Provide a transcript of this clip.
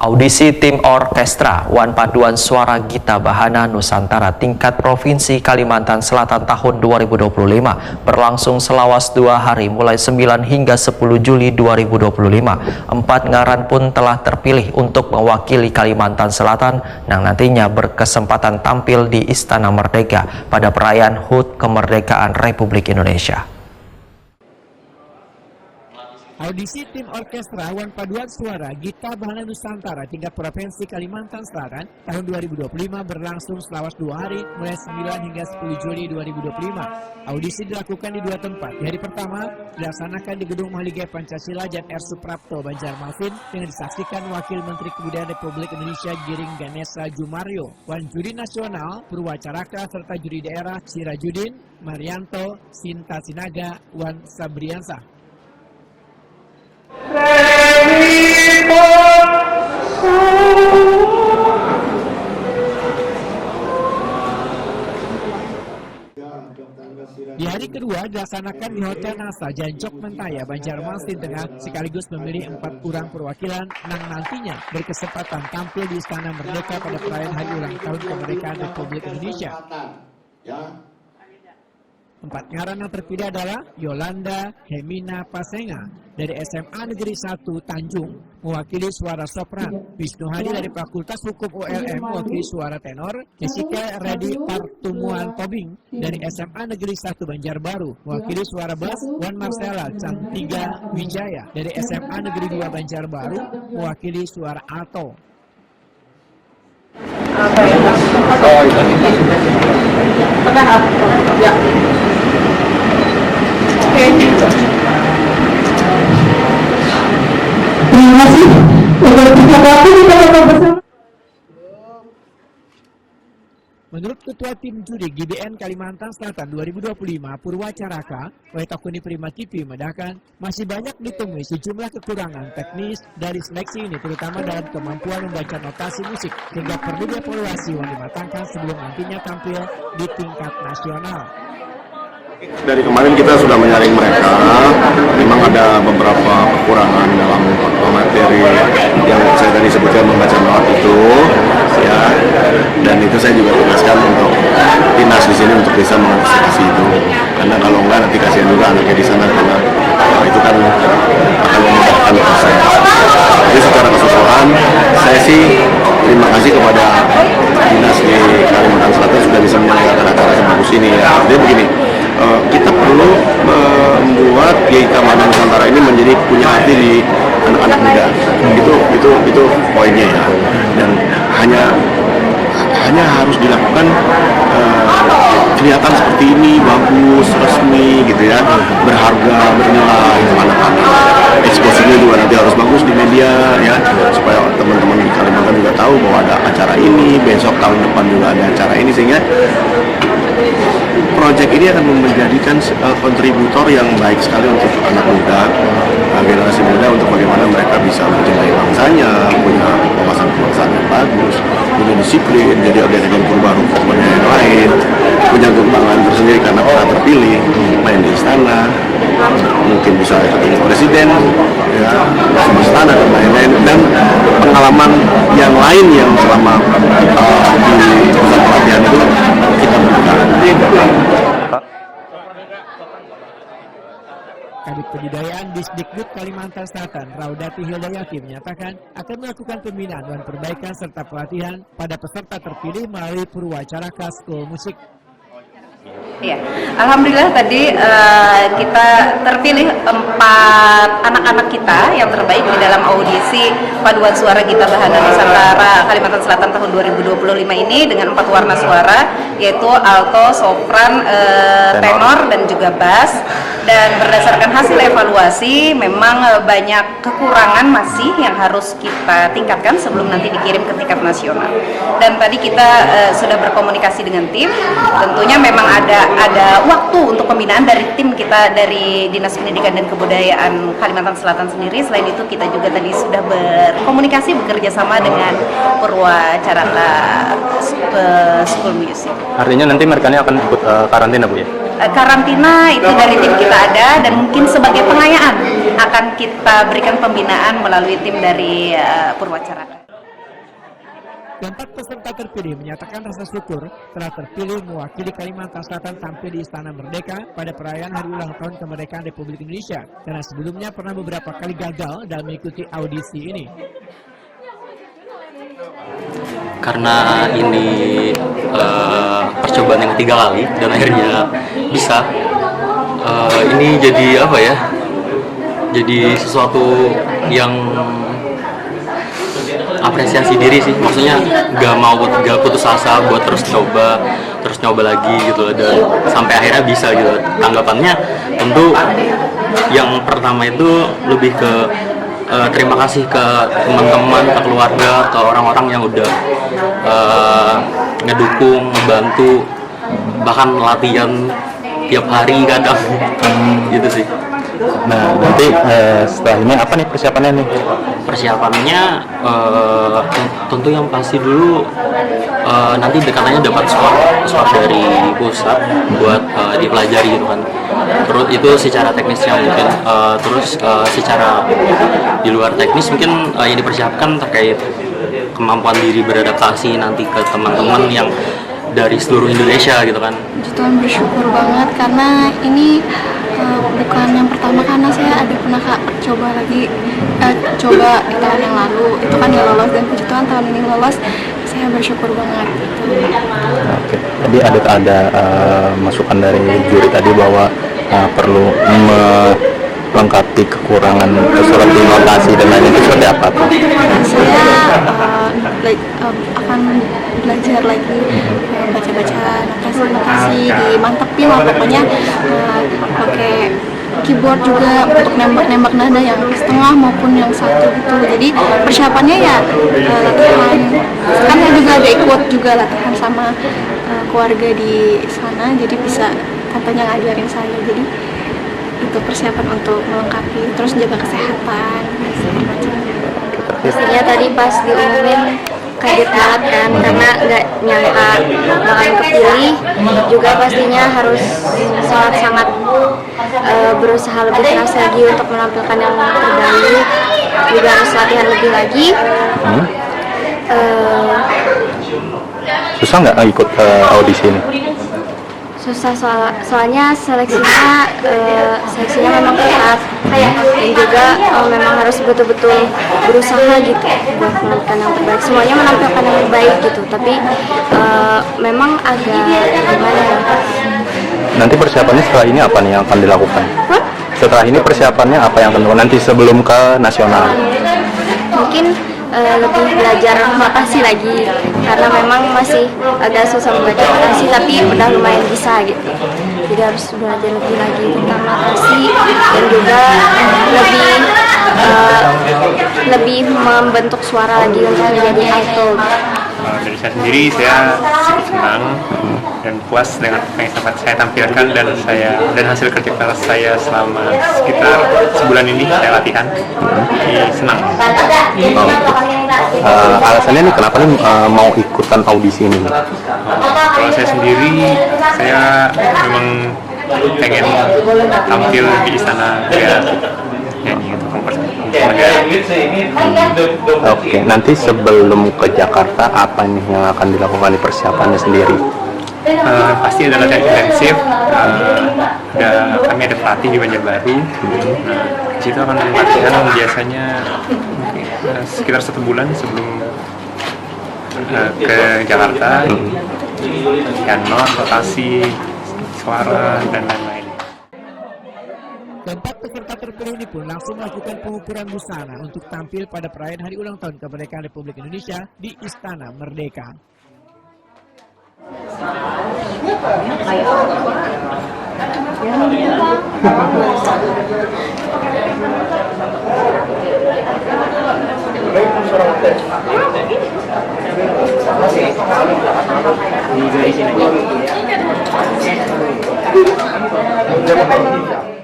Audisi tim orkestra Wan Paduan Suara Gita Bahana Nusantara tingkat Provinsi Kalimantan Selatan tahun 2025 berlangsung selawas 2 hari mulai 9 hingga 10 Juli 2025. 4 ngaran pun telah terpilih untuk mewakili Kalimantan Selatan yang nantinya berkesempatan tampil di Istana Merdeka pada perayaan HUT Kemerdekaan Republik Indonesia. Audisi tim orkestra Wan Paduan Suara Gita Bahana Nusantara tingkat Provinsi Kalimantan Selatan tahun 2025 berlangsung selawas 2 hari mulai 9 hingga 10 Juli 2025. Audisi dilakukan di 2 tempat. Di hari pertama dilaksanakan di Gedung Mahligai Pancasila Jan R. Suprapto, Banjarmasin dengan disaksikan Wakil Menteri Kebudayaan Republik Indonesia Giring Ganesa Jumario, Wan Juri Nasional Purwacaraka serta juri daerah Sirajudin, Marianto, Sinta Sinaga, Wan Sabriansah. Di hari kedua dilaksanakan di Hotel NASA Jancok Mentaya, Banjarmasin Tengah, sekaligus memilih 4 orang perwakilan yang nantinya berkesempatan tampil di Istana Merdeka pada perayaan Hari Ulang Tahun Kemerdekaan Republik Indonesia. 4 ngaran yang terpilih adalah Yolanda Hemina Pasenga dari SMA Negeri 1 Tanjung mewakili suara sopran, Wisnu Hadi dari Fakultas Hukum ULM mewakili suara tenor, Jessica Redi Partumuan Tobing dari SMA Negeri 1 Banjarbaru mewakili suara bass, Wan Marcella Cantiga Wijaya dari SMA Negeri 2 Banjarbaru mewakili suara alto. Terima kasih. Menurut Ketua Tim Juri GBN Kalimantan Selatan 2025 Purwacaraka, Waitakuni Prima TV membedakan masih banyak ditemui sejumlah kekurangan teknis dari seleksi ini, terutama dalam kemampuan membaca notasi musik, sehingga perlu dievaluasi yang dimatangkan sebelum nantinya tampil di tingkat nasional. Dari kemarin kita sudah menyaring mereka, memang ada beberapa kekurangan dalam materi yang saya tadi sebutkan membaca not itu, ya, dan itu saya juga tugaskan untuk dinas di sini untuk bisa mengantisipasi itu, karena kalau enggak nanti kasihan juga anaknya di sana karena itu kan akan memudahkan proses. Jadi secara keseluruhan saya sih terima kasih kepada dinas di Kalimantan Selatan sudah bisa menyelenggarakan acara sebagus ini, ya. Jadi begini. Kita perlu membuat Gita Bahana Nusantara ini menjadi punya hati di anak-anak muda. Itu poinnya, ya. Dan hanya harus dilakukan kelihatan seperti ini, bagus, resmi, gitu ya, berharga, bernilai untuk anak-anak. Eksposinya juga nanti harus bagus di media, ya, supaya teman-teman di Kalimantan juga tahu bahwa ada acara ini, besok tahun depan juga ada acara ini, sehingga proyek ini akan menjadikan kontributor yang baik sekali untuk anak muda, generasi muda, untuk bagaimana mereka bisa mencintai bangsanya, punya wawasan kebangsaan yang bagus, punya disiplin, jadi agen-agen perubahan hukum yang lain, punya kebanggaan tersendiri karena pernah terpilih, main di istana, mungkin bisa ketemu presiden, ya, sama istana dan lain-lain, dan pengalaman yang lain yang selama di pusat pelatihan itu kita berikan. Kabid Kebudayaan Disdikbud Kalimantan Selatan, Raudati Hildayati menyatakan akan melakukan pembinaan dan perbaikan serta pelatihan pada peserta terpilih melalui Purwacaraka School Musik. Ya, alhamdulillah tadi kita terpilih 4 anak-anak kita yang terbaik di dalam audisi Paduan Suara Gita Bahana Nusantara Kalimantan Selatan tahun 2025 ini dengan 4 warna suara, yaitu alto, sopran, tenor dan juga bass. Dan berdasarkan hasil evaluasi memang banyak kekurangan masih yang harus kita tingkatkan sebelum nanti dikirim ke tingkat nasional. Dan tadi kita sudah berkomunikasi dengan tim, tentunya memang ada waktu untuk pembinaan dari tim kita dari Dinas Pendidikan dan Kebudayaan Kalimantan Selatan sendiri. Selain itu kita juga tadi sudah berkomunikasi bekerja sama dengan Purwacaraka School Music. Artinya nanti mereka akan ikut karantina, Bu, ya? Karantina itu dari tim kita ada, dan mungkin sebagai pengayaan akan kita berikan pembinaan melalui tim dari Purwacaraka. Keempat peserta terpilih menyatakan rasa syukur telah terpilih mewakili Kalimantan Selatan tampil di Istana Merdeka pada perayaan Hari Ulang Tahun Kemerdekaan Republik Indonesia, karena sebelumnya pernah beberapa kali gagal dalam mengikuti audisi ini. Karena ini percobaan yang ketiga kali dan akhirnya bisa. Ini jadi apa ya? Jadi sesuatu yang apresiasi diri sih, maksudnya gak putus asa buat terus nyoba lagi gitu, dan sampai akhirnya bisa gitu. Tanggapannya tentu yang pertama itu lebih ke terima kasih ke teman-teman, ke keluarga, ke orang-orang yang udah ngedukung, ngebantu, bahkan latihan tiap hari kadang gitu sih. Nah, nanti setelah ini apa nih persiapannya nih? Persiapannya tentu yang pasti dulu nanti katanya dapat swab dari pusat buat dipelajari gitu kan. Terus itu secara teknisnya mungkin, terus secara di luar teknis mungkin yang dipersiapkan terkait kemampuan diri beradaptasi nanti ke teman-teman yang dari seluruh Indonesia gitu kan. Puji Tuhan, bersyukur banget karena ini bukan yang pertama, karena saya ada pernah coba di tahun yang lalu itu kan ya lolos, dan puji Tuhan tahun ini lolos. Saya bersyukur banget gitu. Oke. Jadi ada masukan dari juri tadi bahwa perlu melengkapi kekurangan surat notasi dan lain itu seperti apa tuh? Saya akan belajar lagi, baca-baca notasi, dimantepin lah pokoknya, pakai keyboard juga untuk nembak nada yang setengah maupun yang satu gitu. Jadi persiapannya ya latihan, kan saya juga ada ikut juga latihan sama keluarga di sana, jadi bisa tantenya ngajarin saya, jadi itu persiapan untuk melengkapi, terus jaga kesehatan segala macam. Pastinya tadi pas diumumin kaget banget kan, karena nggak nyangka bakalan kepilih. Juga pastinya harus sangat-sangat berusaha lebih keras lagi untuk menampilkan yang terbaik. Juga harus latihan lebih lagi. Susah nggak ikut audisi ini? Susah soalnya seleksinya memang ketat, dan juga memang harus betul-betul berusaha gitu buat menampilkan yang terbaik. Semuanya menampilkan yang terbaik gitu, tapi memang agak gimana ya. Nanti persiapannya setelah ini apa nih yang akan dilakukan? Setelah ini persiapannya apa yang akan dilakukan nanti sebelum ke nasional? Mungkin lebih belajar notasi lagi, karena memang masih agak susah membaca notasi, tapi udah lumayan bisa gitu. Jadi harus belajar lebih lagi tentang notasi, dan juga lebih membentuk suara lagi untuk menjadi alto. Dari saya sendiri, saya cukup senang dan puas dengan apa yang saya tampilkan, dan hasil kerja keras saya selama sekitar sebulan ini saya latihan. Jadi senang. Alasannya nih kenapa nih mau ikutan audisi ini? Kalau saya sendiri, saya memang pengen tampil di istana ya, nyanyi untuk negara. Oke, nanti sebelum ke Jakarta apa nih yang akan dilakukan di persiapannya sendiri? Pasti ada latihan intensif. Kami ada pelatih di Banjarbaru. Di situ akan latihan biasanya sekitar 1 bulan sebelum ke Jakarta. Latihan not, rotasi, suara, dan lain-lain. Keempat peserta terpilih ini pun langsung melakukan pengukuran busana untuk tampil pada perayaan Hari Ulang Tahun Kemerdekaan Republik Indonesia di Istana Merdeka. Ini